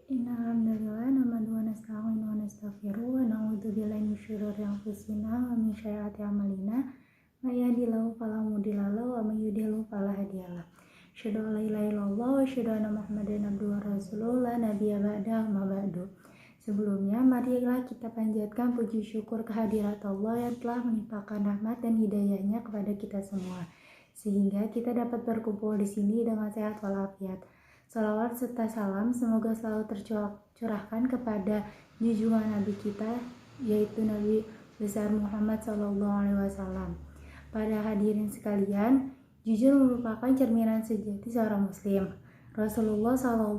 Innalhamdulillah nahmaduhu wa nasta'inu wa nastaghfiruh wa na'udzu billahi min syururi anfusina wa min sayyiati a'malina may yahdihillahu fala mudilla lahu wa may yudhlil fala hadiyalah. Asyhadu an la ilaha illallah wa asyhadu anna Muhammadan abduhu wa rasuluh la nabiyya ba'da amma ba'du. Sebelumnya, marilah kita panjatkan puji syukur kehadirat Allah yang telah menimpakan rahmat dan hidayahnya kepada kita semua, sehingga kita dapat berkumpul di sini dengan sehat walafiat. Salawat serta salam semoga selalu tercurahkan kepada junjungan Nabi kita, yaitu Nabi besar Muhammad SAW. Pada hadirin sekalian, jujur merupakan cerminan sejati seorang Muslim. Rasulullah SAW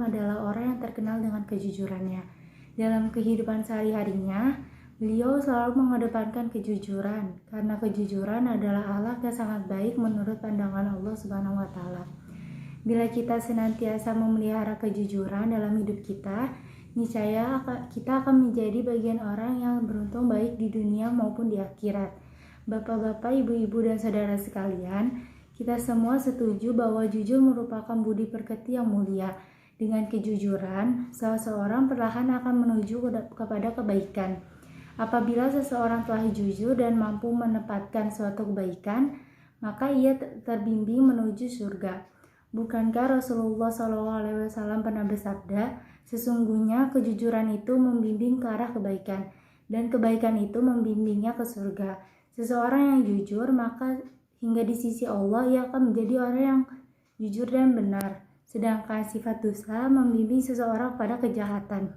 adalah orang yang terkenal dengan kejujurannya. Dalam kehidupan sehari-harinya, beliau selalu mengedepankan kejujuran, karena kejujuran adalah akhlak yang sangat baik menurut pandangan Allah Subhanahu wa Ta'ala. Bila kita senantiasa memelihara kejujuran dalam hidup kita, niscaya kita akan menjadi bagian orang yang beruntung baik di dunia maupun di akhirat. Bapak-bapak, ibu-ibu, dan saudara sekalian, kita semua setuju bahwa jujur merupakan budi pekerti yang mulia. Dengan kejujuran, seseorang perlahan akan menuju kepada kebaikan. Apabila seseorang telah jujur dan mampu menempatkan suatu kebaikan, maka ia terbimbing menuju surga. Bukankah Rasulullah SAW pernah bersabda, sesungguhnya kejujuran itu membimbing ke arah kebaikan, dan kebaikan itu membimbingnya ke surga. Seseorang yang jujur, maka hingga di sisi Allah ia akan menjadi orang yang jujur dan benar. Sedangkan sifat dusta membimbing seseorang pada kejahatan.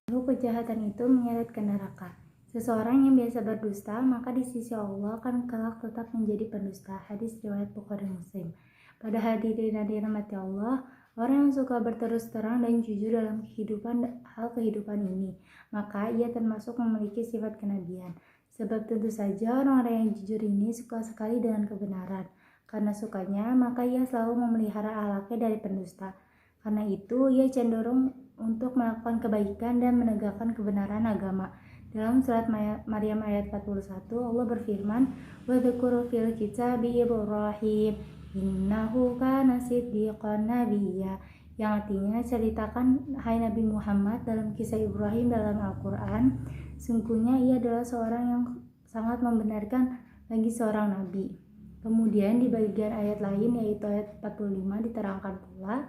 Lalu kejahatan itu menyeret ke neraka. Seseorang yang biasa berdusta, maka di sisi Allah akan kelak tetap menjadi pendusta. Hadis riwayat Bukhari Muslim. Pada hadirin yang dirahmati Allah, orang yang suka berterus terang dan jujur dalam kehidupan ini, maka ia termasuk memiliki sifat kenabian. Sebab tentu saja orang-orang yang jujur ini suka sekali dengan kebenaran. Karena sukanya, maka ia selalu memelihara akhlaknya dari pendusta. Karena itu, ia cenderung untuk melakukan kebaikan dan menegakkan kebenaran agama. Dalam surat Maryam ayat 41, Allah berfirman, "Wadhkur fil kitabi Ibrahim, innahu kana siddiqan nabiyya," yang artinya ceritakan hai Nabi Muhammad dalam kisah Ibrahim dalam Al-Quran, sungguhnya ia adalah seorang yang sangat membenarkan bagi seorang nabi. Kemudian di bagian ayat lain yaitu ayat 45 diterangkan pula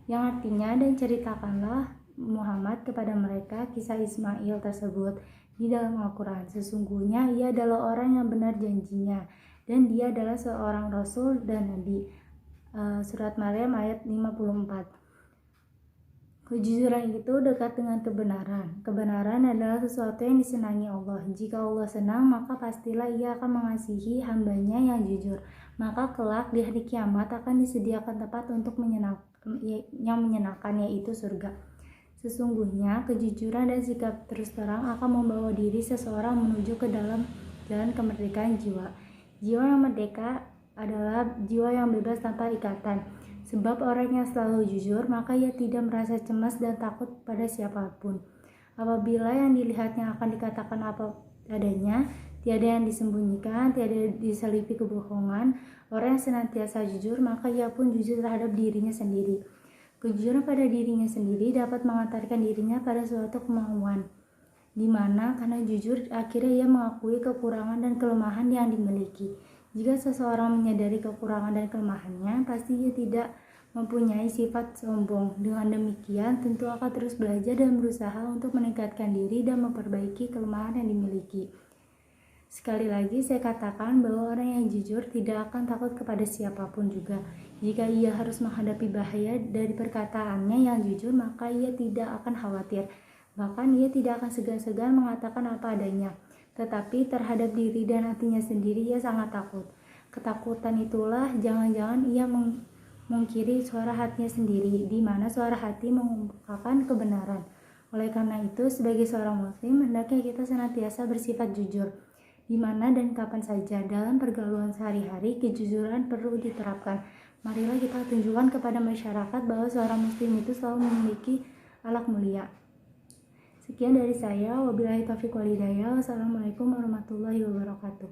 yang artinya, dan ceritakanlah Muhammad kepada mereka kisah Ismail tersebut di dalam Al-Quran. Sesungguhnya ia adalah orang yang benar janjinya dan dia adalah seorang rasul dan nabi. Surat Maryam ayat 54. Kejujuran itu dekat dengan kebenaran. Kebenaran adalah sesuatu yang disenangi Allah. Jika Allah senang, maka pastilah ia akan mengasihi hambanya yang jujur. Maka kelak di hari kiamat akan disediakan tempat untuk yang menyenangkan, yaitu surga. Sesungguhnya kejujuran dan sikap terus terang akan membawa diri seseorang menuju ke dalam jalan kemerdekaan jiwa. Jiwa yang merdeka adalah jiwa yang bebas tanpa ikatan. Sebab orang yang selalu jujur, maka ia tidak merasa cemas dan takut pada siapapun. Apabila yang dilihatnya akan dikatakan apa adanya, tiada yang disembunyikan, tiada diselipi kebohongan, orang yang senantiasa jujur, maka ia pun jujur terhadap dirinya sendiri. Kejujuran pada dirinya sendiri dapat mengantarkan dirinya pada suatu kemauan, di mana karena jujur akhirnya ia mengakui kekurangan dan kelemahan yang dimiliki. Jika seseorang menyadari kekurangan dan kelemahannya, pasti ia tidak mempunyai sifat sombong. Dengan demikian, tentu akan terus belajar dan berusaha untuk meningkatkan diri dan memperbaiki kelemahan yang dimiliki. Sekali lagi saya katakan bahwa orang yang jujur tidak akan takut kepada siapapun juga. Jika ia harus menghadapi bahaya dari perkataannya yang jujur, maka ia tidak akan khawatir. Bahkan ia tidak akan segan-segan mengatakan apa adanya. Tetapi terhadap diri dan hatinya sendiri ia sangat takut. Ketakutan itulah jangan-jangan ia mengkiri suara hatinya sendiri, di mana suara hati mengungkapkan kebenaran. Oleh karena itu, sebagai seorang muslim, hendaknya kita senantiasa bersifat jujur, di mana dan kapan saja dalam pergaulan sehari-hari kejujuran perlu diterapkan. Marilah kita tunjukkan kepada masyarakat bahwa seorang muslim itu selalu memiliki akhlak mulia. Sekian dari saya, wabillahi taufiq wal hidayah. Wassalamualaikum warahmatullahi wabarakatuh.